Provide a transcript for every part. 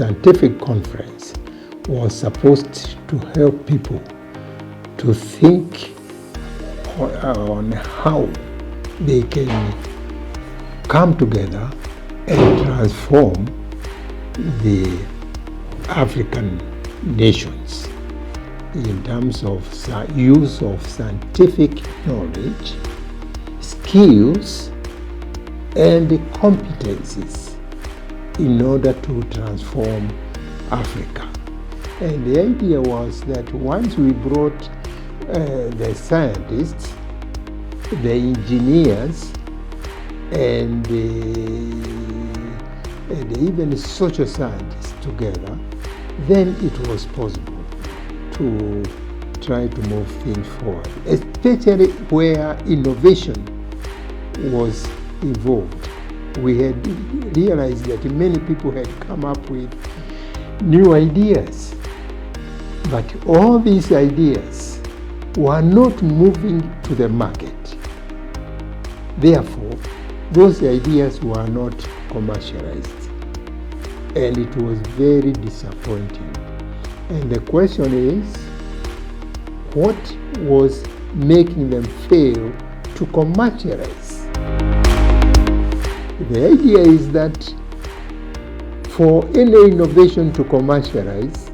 Scientific Conference was supposed to help people to think on how they can come together and transform the African nations in terms of use of scientific knowledge, skills, and competencies in order to transform Africa. And the idea was that once we brought the scientists, the engineers, and even social scientists together, then it was possible to try to move things forward, especially where innovation was involved. We had realized that many people had come up with new ideas, but all these ideas were not moving to the market. Therefore, those ideas were not commercialized, and it was very disappointing. And the question is, what was making them fail to commercialize? The idea is that for any innovation to commercialize,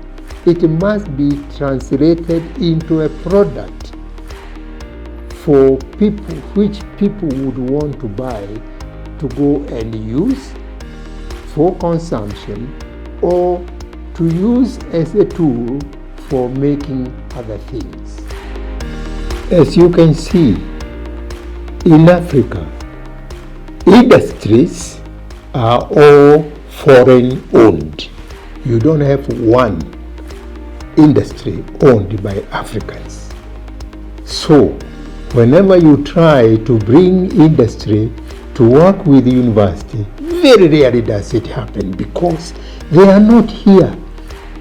it must be translated into a product for people, which people would want to buy to go and use for consumption or to use as a tool for making other things. As you can see, in Africa, industries are all foreign owned. You don't have one industry owned by Africans. So, whenever you try to bring industry to work with the university, very rarely does it happen because they are not here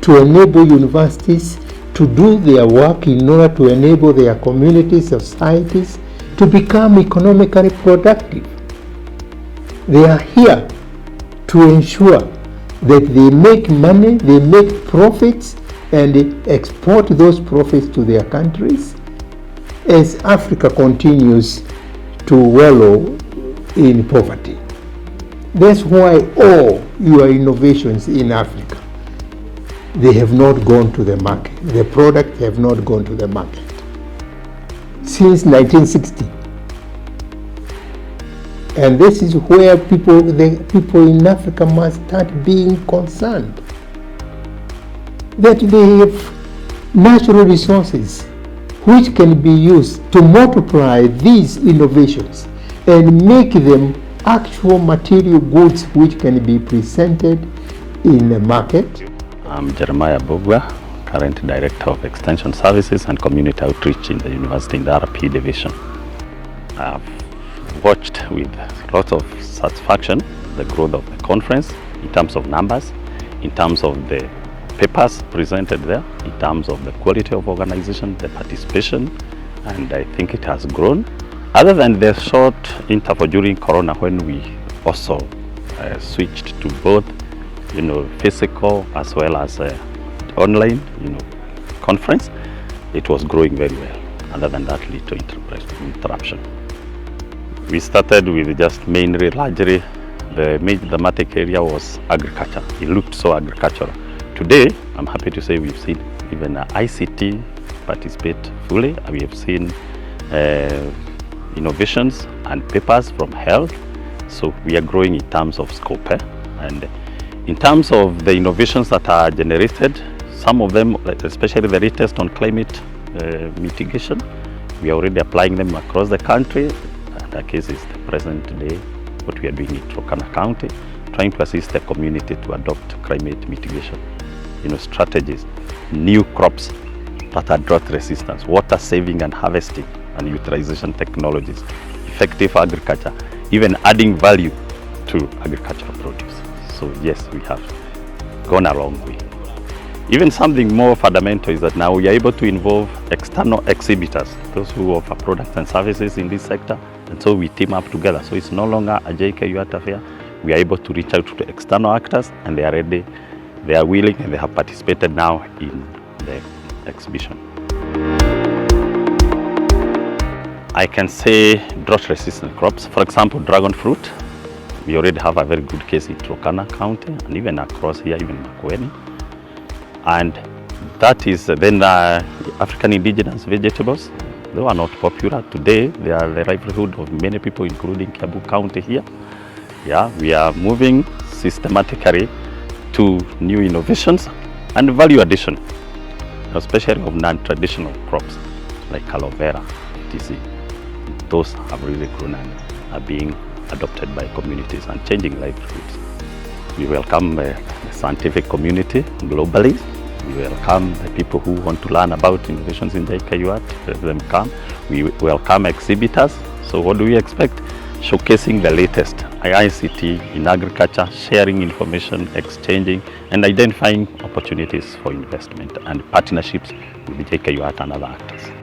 to enable universities to do their work in order to enable their communities, societies to become economically productive. They are here to ensure that they make money, they make profits, and export those profits to their countries as Africa continues to wallow in poverty. That's why all your innovations in Africa, they have not gone to the market. The products have not gone to the market since 1960. And this is where the people in Africa must start being concerned. That they have natural resources which can be used to multiply these innovations and make them actual material goods which can be presented in the market. I'm Jeremiah Bogwa, current Director of Extension Services and Community Outreach in the University in the RP Division. I've watched with lots of satisfaction the growth of the conference in terms of numbers, in terms of the papers presented there, in terms of the quality of organization, the participation, and I think it has grown. Other than the short interval during Corona when we also switched to both physical as well as online conference, it was growing very well. Other than that, little interruption. We started with just largely the major thematic area was agriculture. It looked so agricultural. Today, I'm happy to say we've seen even ICT participate fully. We have seen innovations and papers from health. So we are growing in terms of scope. And in terms of the innovations that are generated, some of them, especially the latest on climate mitigation, we are already applying them across the country. And the case is the present day, what we are doing in Turkana County, trying to assist the community to adopt climate mitigation strategies, new crops that are drought resistance, water saving and harvesting and utilization technologies, effective agriculture, even adding value to agricultural produce. So yes, we have gone a long way. Even something more fundamental is that now we are able to involve external exhibitors, those who offer products and services in this sector, and so we team up together. So it's no longer a JKUAT affair. We are able to reach out to external actors and they are ready they are willing and they have participated now in the exhibition. I can say drought-resistant crops, for example, dragon fruit. We already have a very good case in Turkana County and even across here, even Makueni. And that is then African indigenous vegetables. They are not popular today. They are the livelihood of many people, including Kiambu County here. Yeah, we are moving systematically to new innovations and value addition, especially of non-traditional crops like aloe vera, etc. Those have really grown and are being adopted by communities and changing livelihoods. We welcome the scientific community globally. We welcome the people who want to learn about innovations in JKUAT. Let them come. We welcome exhibitors. So what do we expect? Showcasing the latest ICT in agriculture, sharing information, exchanging, and identifying opportunities for investment and partnerships with JKUAT and other actors.